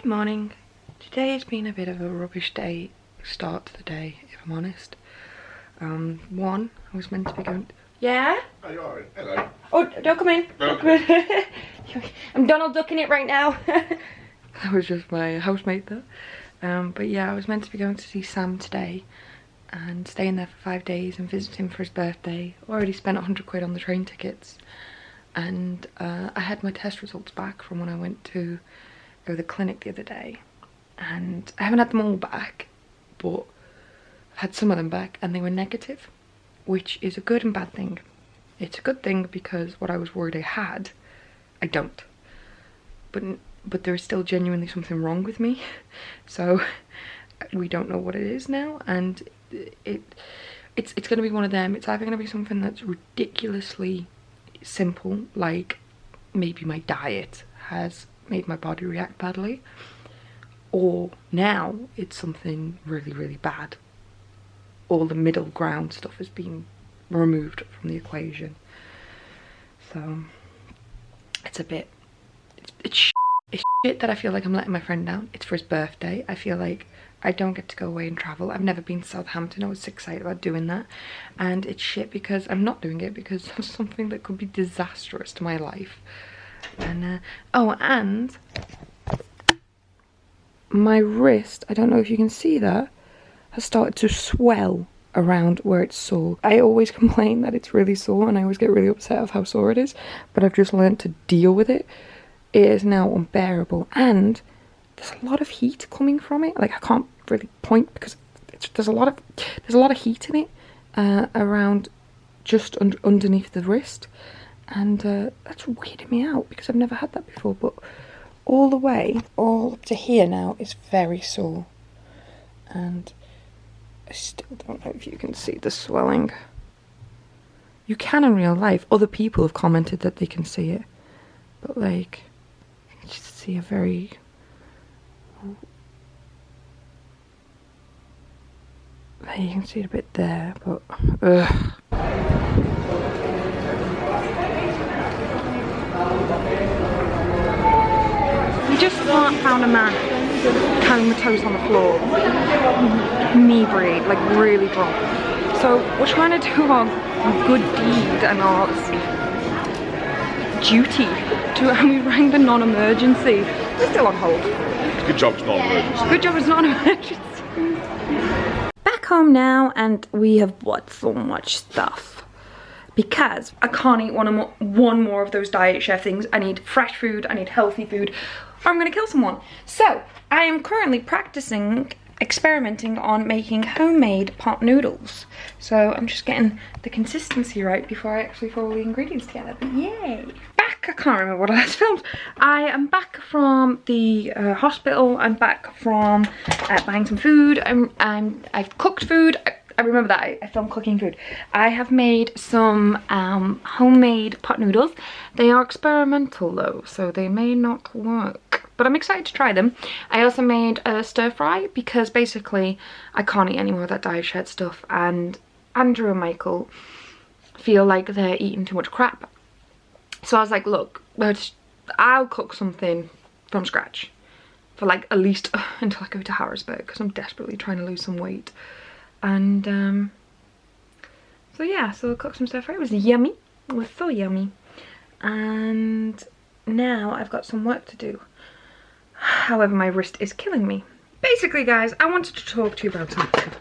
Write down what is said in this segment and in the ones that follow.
Good morning. Today has been a bit of a rubbish day, start to the day, if I'm honest. One, I was meant to be going... Yeah? Oh, you alright? Hello. Oh, don't come in. No. Don't come in. I'm Donald ducking it right now. That was just my housemate though. But yeah, I was meant to be going to see Sam today and staying there for 5 days and visit him for his birthday. Already spent 100 quid on the train tickets. And I had my test results back from when I went to go to the clinic the other day. And I haven't had them all back, but I've had some of them back and they were negative, which is a good and bad thing. It's a good thing because what I was worried I had, I don't. But there is still genuinely something wrong with me. So we don't know what it is now, and it's going to be one of them. It's either going to be something that's ridiculously simple, like maybe my diet has made my body react badly, or now it's something really, really bad. All the middle ground stuff has been removed from the equation. So it's a bit, it's shit that I feel like I'm letting my friend down. It's for his birthday. I feel like I don't get to go away and travel. I've never been to Southampton. I was excited about doing that. And it's shit because I'm not doing it because of something that could be disastrous to my life. And, oh, and my wrist, I don't know if you can see that, has started to swell around where it's sore. I always complain that it's really sore and I always get really upset of how sore it is, but I've just learned to deal with it. It is now unbearable, and there's a lot of heat coming from it. Like, I can't really point because there's a lot of heat in it around just underneath the wrist, and that's weirding me out because I've never had that before. But all the way, all up to here now is very sore, and I still don't know if you can see the swelling. You can in real life. Other people have commented that they can see it, but like, you just see a very... There, you can see it a bit there, but ugh. We just found a man comatose on the floor, inebriated, like really drunk. So we're trying to do our good deed and our duty and we rang the non-emergency. We're still on hold. Good job it's not an emergency. Good job it's not an emergency. Back home now, and we have bought so much stuff because I can't eat one more of those diet chef things. I need fresh food, I need healthy food, or I'm gonna kill someone. So I am currently experimenting on making homemade pot noodles. So I'm just getting the consistency right before I actually throw all the ingredients together. But yay! Back, I can't remember what I last filmed. I am back from the hospital. I'm back from buying some food. I've cooked food. I remember that I filmed cooking food. I have made some homemade pot noodles. They are experimental though, so they may not work, but I'm excited to try them. I also made a stir fry because basically I can't eat any more of that diet shed stuff, and Andrew and Michael feel like they're eating too much crap. So I was like, look, I'll cook something from scratch for like at least until I go to Harrisburg, because I'm desperately trying to lose some weight. And so yeah, so I cooked some stir fry. It was yummy. It was so yummy. And now I've got some work to do. However, my wrist is killing me. Basically, guys, I wanted to talk to you about something.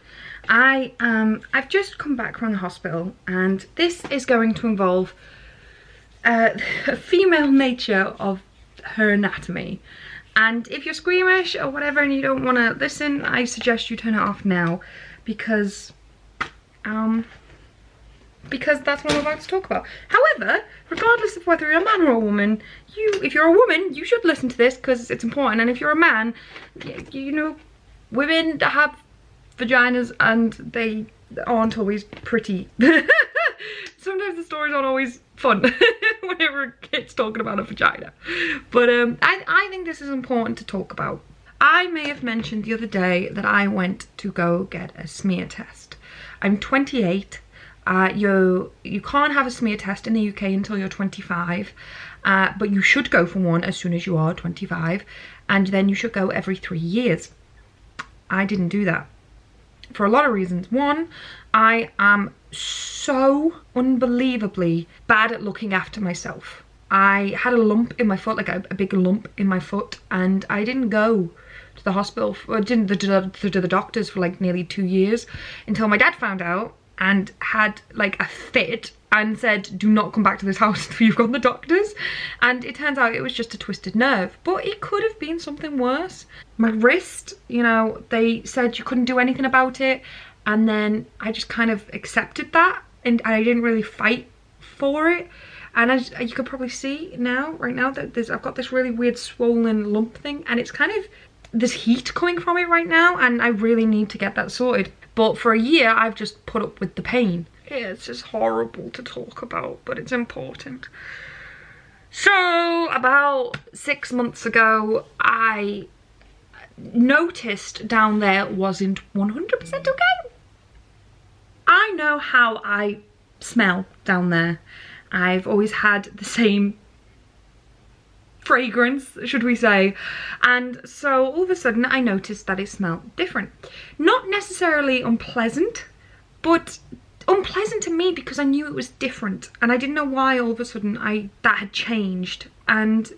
I've just come back from the hospital, and this is going to involve a female nature of her anatomy. And if you're squeamish or whatever and you don't want to listen, I suggest you turn it off now, because that's what I'm about to talk about. However, regardless of whether you're a man or a woman, if you're a woman, you should listen to this because it's important. And if you're a man, you know, women have vaginas and they aren't always pretty. Sometimes the stories aren't always fun whenever a kid's talking about a vagina. But I think this is important to talk about. I may have mentioned the other day that I went to go get a smear test. I'm 28. You can't have a smear test in the UK until you're 25, but you should go for one as soon as you are 25. and then you should go every 3 years. I didn't do that for a lot of reasons. One, I am so unbelievably bad at looking after myself. I had a lump in my foot, like a big lump in my foot, and I didn't go to the hospital, to the doctors for like nearly 2 years until my dad found out and had like a fit and said, do not come back to this house until you've gone to the doctors. And it turns out it was just a twisted nerve, but it could have been something worse. My wrist, you know, they said you couldn't do anything about it, and then I just kind of accepted that, and I didn't really fight for it. And you could probably see now, right now, that I've got this really weird swollen lump thing, and it's kind of, there's heat coming from it right now, and I really need to get that sorted. But for a year, I've just put up with the pain. It's just horrible to talk about, but it's important. So about 6 months ago, I noticed down there wasn't 100% okay. I know how I smell down there. I've always had the same fragrance, should we say, and so all of a sudden I noticed that it smelled different. Not necessarily unpleasant, but unpleasant to me because I knew it was different, and I didn't know why all of a sudden that had changed. And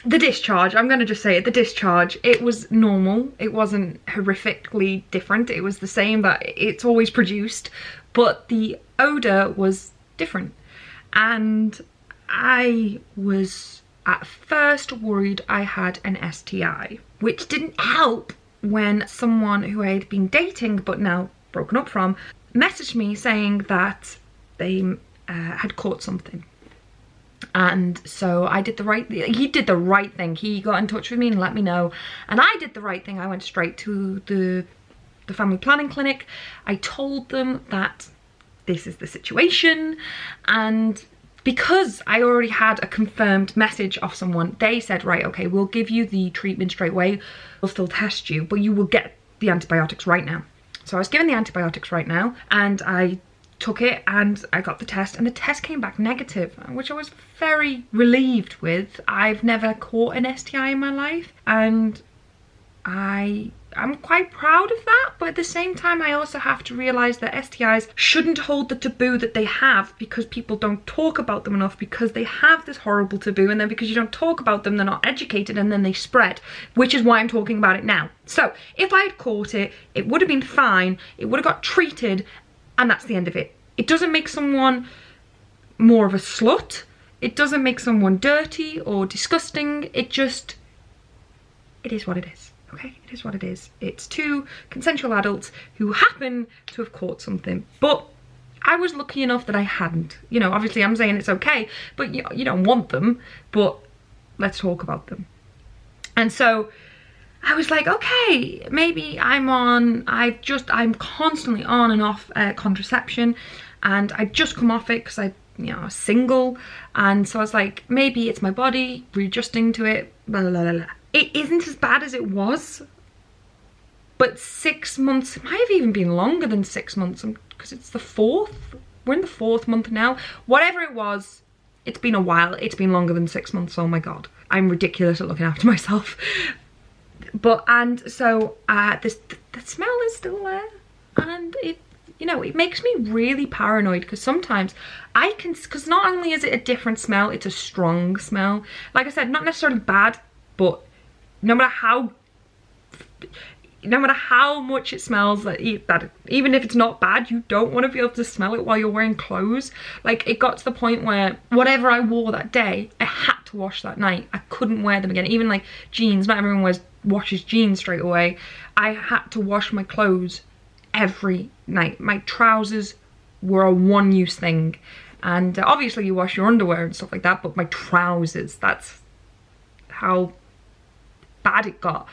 the discharge, I'm gonna just say it, the discharge, it was normal. It wasn't horrifically different. It was the same that it's always produced, but the odor was different. And I was at first worried I had an STI, which didn't help when someone who I had been dating but now broken up from messaged me saying that they had caught something. And so I did the right thing. He did the right thing. He got in touch with me and let me know, and I did the right thing. I went straight to the family planning clinic. I told them that this is the situation, and because I already had a confirmed message of someone, they said, right, okay, we'll give you the treatment straight away, we'll still test you, but you will get the antibiotics right now. So I was given the antibiotics right now, and I took it and I got the test, and the test came back negative, which I was very relieved with. I've never caught an STI in my life, and I'm quite proud of that, but at the same time I also have to realise that STIs shouldn't hold the taboo that they have, because people don't talk about them enough, because they have this horrible taboo, and then because you don't talk about them they're not educated, and then they spread, which is why I'm talking about it now. So if I had caught it, it would have been fine, it would have got treated, and that's the end of it. It doesn't make someone more of a slut, it doesn't make someone dirty or disgusting, it is what it is. Okay, it is what it is. It's two consensual adults who happen to have caught something, but I was lucky enough that I hadn't. You know, obviously I'm saying it's okay, but you don't want them, but let's talk about them. And so I was like, okay, maybe I'm constantly on and off contraception, and I'd just come off it because I was single, and so I was like, maybe it's my body readjusting to it, blah, blah, blah, blah. It isn't as bad as it was, but 6 months, it might have even been longer than 6 months, because it's the 4th, we're in the 4th month now. Whatever it was, it's been a while, it's been longer than 6 months, oh my god. I'm ridiculous at looking after myself. And so the smell is still there, and it makes me really paranoid, because sometimes because not only is it a different smell, it's a strong smell. Like I said, not necessarily bad, but no matter how much it smells, that even if it's not bad, you don't want to be able to smell it while you're wearing clothes. Like, it got to the point where whatever I wore that day, I had to wash that night. I couldn't wear them again. Even like jeans, not everyone washes jeans straight away. I had to wash my clothes every night. My trousers were a one-use thing, and obviously you wash your underwear and stuff like that, but my trousers, that's how bad it got.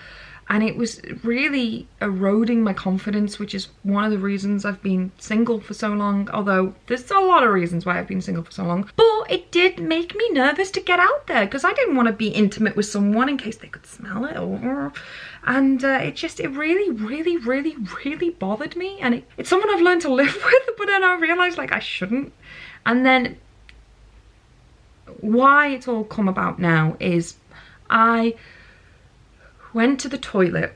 And it was really eroding my confidence, which is one of the reasons I've been single for so long, although there's a lot of reasons why I've been single for so long. But it did make me nervous to get out there, because I didn't want to be intimate with someone in case they could smell it, and it really, really, really, really bothered me. And it's someone I've learned to live with, but then I realised, like, I shouldn't. And then why it's all come about now is I went to the toilet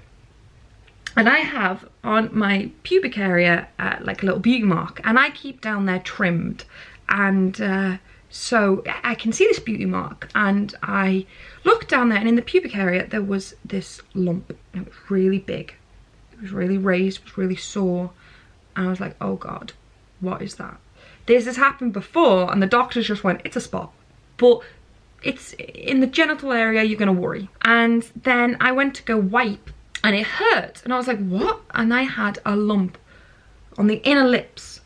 and I have on my pubic area like a little beauty mark, and I keep down there trimmed, and so I can see this beauty mark, and I looked down there, and in the pubic area there was this lump, and it was really big, it was really raised, it was really sore, and I was like, oh God, what is that? This has happened before, and the doctors just went, it's a spot, but it's in the genital area, you're gonna worry. And then I went to go wipe, and it hurt, and I was like, what? And I had a lump on the inner lips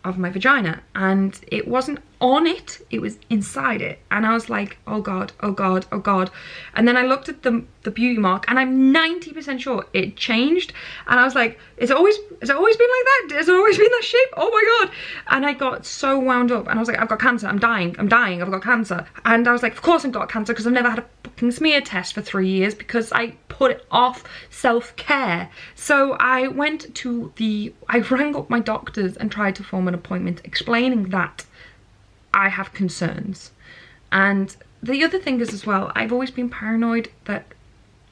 of my vagina, and it wasn't on it, it was inside it, and I was like, oh God, oh God, oh God. And then I looked at the beauty mark, and I'm 90% sure it changed, and I was like, has it always been like that? Has it always been that shape? Oh my God. And I got so wound up, and I was like, I've got cancer, I'm dying, I've got cancer. And I was like, of course I've got cancer, because I've never had a fucking smear test for 3 years, because I put it off self-care. So I rang up my doctors and tried to form an appointment, explaining that I have concerns. And the other thing is as well, I've always been paranoid that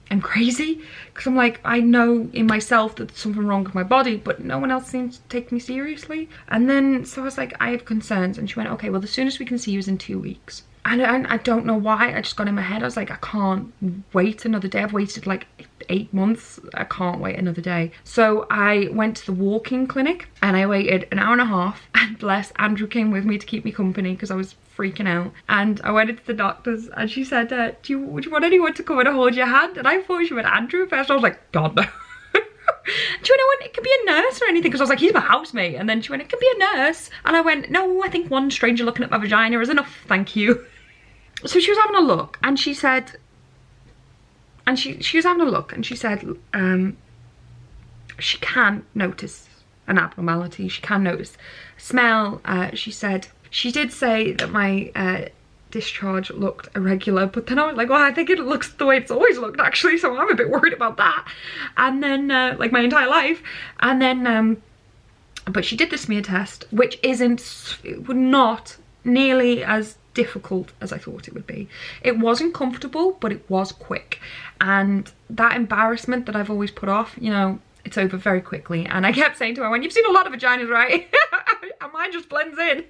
I'm crazy, because I'm like, I know in myself that there's something wrong with my body, but no one else seems to take me seriously. And then so I was like, I have concerns, and she went, okay, well the soonest we can see you is in 2 weeks. And I don't know why, I just got in my head, I was like, I can't wait another day. I've waited like 8 months, I can't wait another day. So I went to the walk-in clinic, and I waited an hour and a half, and bless, Andrew came with me to keep me company because I was freaking out. And I went into the doctor's, and she said, would you want anyone to come and hold your hand? And I thought she meant Andrew first. I was like, God no. She went, it could be a nurse or anything, because I was like, he's my housemate. And then she went, it could be a nurse. And I went, no, I think one stranger looking at my vagina is enough, thank you. So she was having a look, and she said, and she was having a look, and she said, she can notice an abnormality, she can notice smell. She said, she did say that my discharge looked irregular, but then I was like, well, I think it looks the way it's always looked actually, so I'm a bit worried about that. And then like my entire life. And then but she did the smear test, which not nearly as difficult as I thought it would be. It wasn't comfortable, but it was quick, and that embarrassment that I've always put off, you know, it's over very quickly. And I kept saying to her, when you've seen a lot of vaginas, right? And mine just blends in.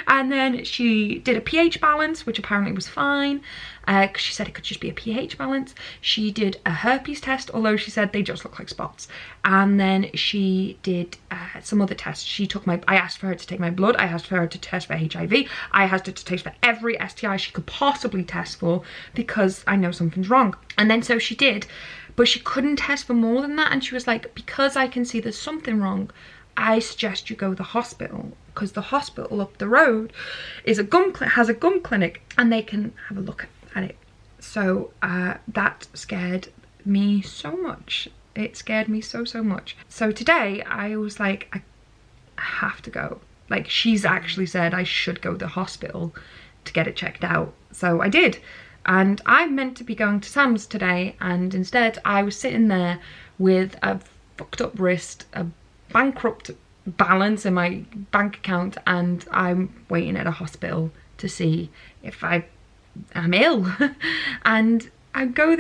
And then she did a pH balance, which apparently was fine, because she said it could just be a pH balance. She did a herpes test, although she said they just look like spots. And then she did some other tests. I asked for her to take my blood. I asked for her to test for HIV. I asked her to test for every STI she could possibly test for, because I know something's wrong. And then so she did, but she couldn't test for more than that. And she was like, because I can see there's something wrong, I suggest you go to the hospital, because the hospital up the road is has a gum clinic, and they can have a look at it. So that scared me so much. It scared me so much. So today I was like, I have to go. Like, she's actually said I should go to the hospital to get it checked out. So I did. And I meant to be going to Sam's today, and instead I was sitting there with a fucked up wrist, a bankrupt balance in my bank account, and I'm waiting at a hospital to see if I'm ill. And I go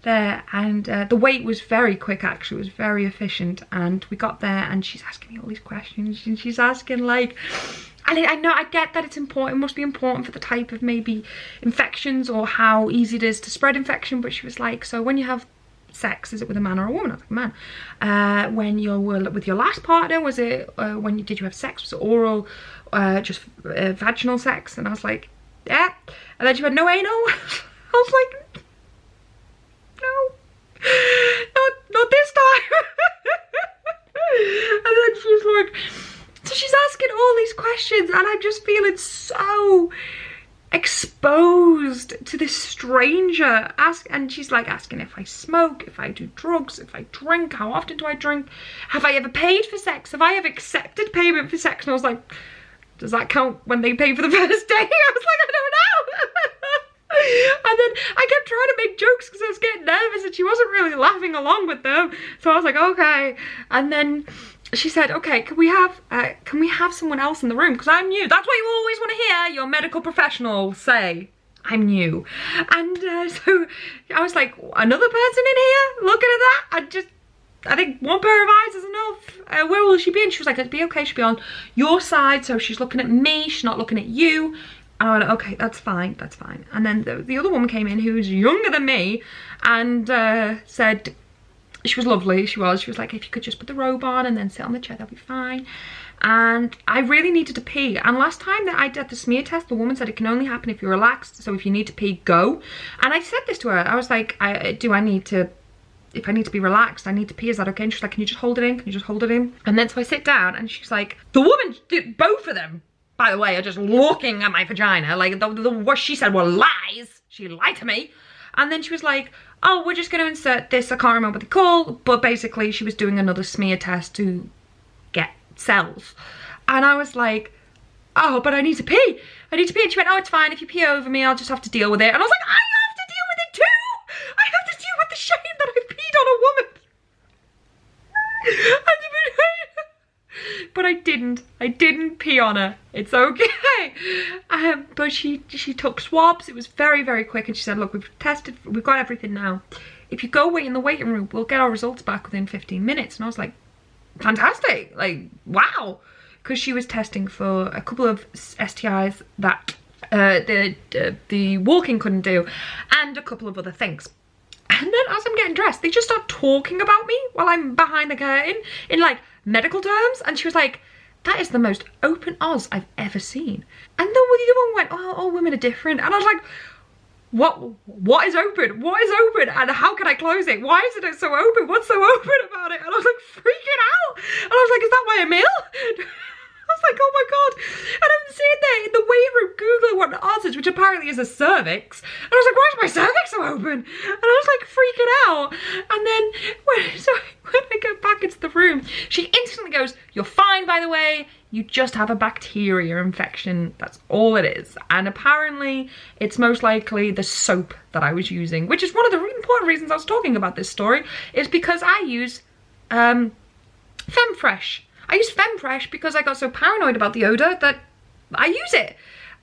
there, and the wait was very quick, actually. It was very efficient, and we got there, and she's asking me all these questions, and she's asking like, and I get that it's important, it must be important for the type of maybe infections or how easy it is to spread infection, but she was like, so when you have sex, is it with a man or a woman? I was like, man. When you were with your last partner, was it did you have sex? Was it oral, just vaginal sex? And I was like, yeah. And then she went, no anal. I was like, no, not this time. And then she's like, so she's asking all these questions, and I'm just feeling so exposed to this stranger. And she's like asking if I smoke, if I do drugs, if I drink, how often do I drink, have I ever paid for sex, have I ever accepted payment for sex? And I was like, does that count when they pay for the first day? I was like, I don't know. And then I kept trying to make jokes because I was getting nervous, and she wasn't really laughing along with them, so I was like, okay. And then she said, okay, can we have someone else in the room? Because I'm new. That's what you always want to hear your medical professional say. I'm new. And so I was like, another person in here? Looking at that? I think one pair of eyes is enough. Where will she be? And she was like, it'd be okay, she'll be on your side. So she's looking at me, she's not looking at you. And I went, okay, that's fine, that's fine. And then the other woman came in who was younger than me and said, she was lovely, she was like, if you could just put the robe on and then sit on the chair, that'll be fine. And I really needed to pee. And last time that I did the smear test, the woman said it can only happen if you're relaxed. So if you need to pee, go. And I said this to her. I was like, if I need to be relaxed, I need to pee, is that okay? And she's like, can you just hold it in? Can you just hold it in? And then so I sit down and she's like, the woman, both of them, by the way, are just looking at my vagina. Like what she said were lies. She lied to me. And then she was like, oh, we're just going to insert this. I can't remember what they call, but basically she was doing another smear test to get cells. And I was like, oh, but I need to pee. I need to pee. And she went, oh, it's fine. If you pee over me, I'll just have to deal with it. And I was like, I have to deal with it too. I have to deal with the shame that I've peed on a woman. But I didn't pee on her. It's okay. But she took swabs. It was very, very quick. And she said, look, we've tested, we've got everything now. If you go wait in the waiting room, we'll get our results back within 15 minutes. And I was like, fantastic. Like, wow. Because she was testing for a couple of STIs that the walking couldn't do, and a couple of other things. And then as I'm getting dressed, they just start talking about me while I'm behind the curtain in like medical terms. And she was like, that is the most open Oz I've ever seen. And then the other one went, oh, all women are different. And I was like, what is open? What is open? And how can I close it? Why is it so open? What's so open about it? And I was like freaking out. And I was like, is that why I'm ill? I was like, oh my god. And I'm sitting there in the waiting room googling what an Oz is, which apparently is a cervix. And I was like, why is my cervix so open? And I was like freaking out. And then when I go back into the room, she instantly goes, you're fine, by the way. You just have a bacteria infection. That's all it is. And apparently it's most likely the soap that I was using, which is one of the important reasons I was talking about this story, is because I use Femfresh. I use Femfresh because I got so paranoid about the odour that I use it.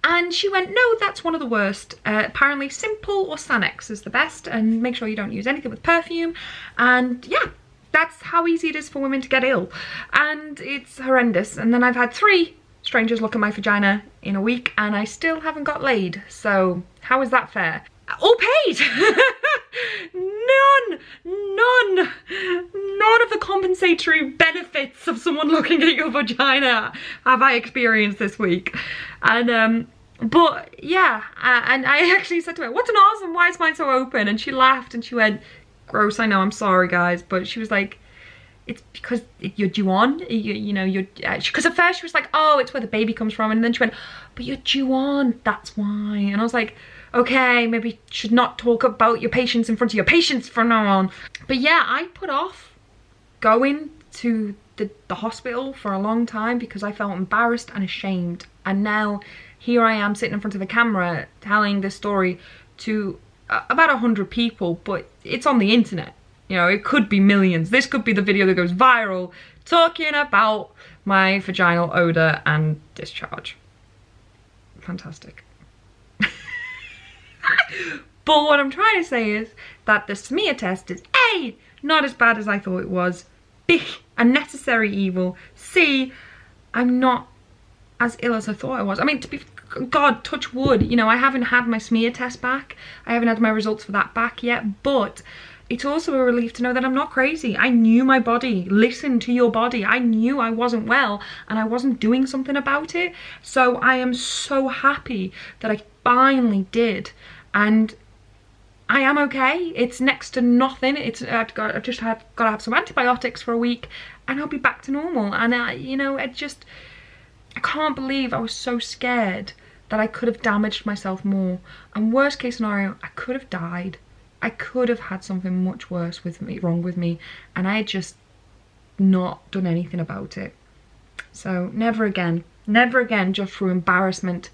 And she went, no, that's one of the worst. Apparently Simple or Sanex is the best, and make sure you don't use anything with perfume. And yeah, that's how easy it is for women to get ill. And it's horrendous. And then I've had 3 strangers look at my vagina in a week and I still haven't got laid. So how is that fair? All paid. None of the compensatory benefits of someone looking at your vagina have I experienced this week. And but yeah, and I actually said to her, what's an Oz and why is mine so open? And she laughed and she went, gross, I know, I'm sorry guys. But she was like, it's because you're due on, you know, you're, because at first she was like, oh, it's where the baby comes from. And then she went, but you're due on, that's why. And I was like, okay, maybe you should not talk about your patients in front of your patients from now on. But yeah, I put off going to the hospital for a long time because I felt embarrassed and ashamed. And now here I am sitting in front of the camera telling this story to about 100 people, but it's on the internet. You know, it could be millions. This could be the video that goes viral talking about my vaginal odour and discharge. Fantastic. But what I'm trying to say is that the smear test is A, not as bad as I thought it was, B, a necessary evil, C, I'm not as ill as I thought I was. I mean, to be, God, touch wood, you know, I haven't had my smear test back. I haven't had my results for that back yet, but it's also a relief to know that I'm not crazy. I knew my body. Listen to your body. I knew I wasn't well and I wasn't doing something about it. So I am so happy that I finally did. And I am okay. It's next to nothing. I've just got to have some antibiotics for a week and I'll be back to normal. And you know, I can't believe I was so scared that I could have damaged myself more. And worst case scenario, I could have died. I could have had something much worse wrong with me, and I had just not done anything about it. So never again, just through embarrassment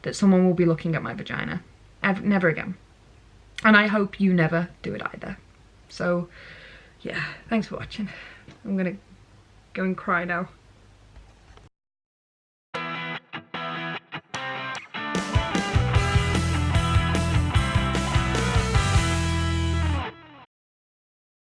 that someone will be looking at my vagina. Never again. And I hope you never do it either. So yeah, thanks for watching. I'm gonna Go and cry now.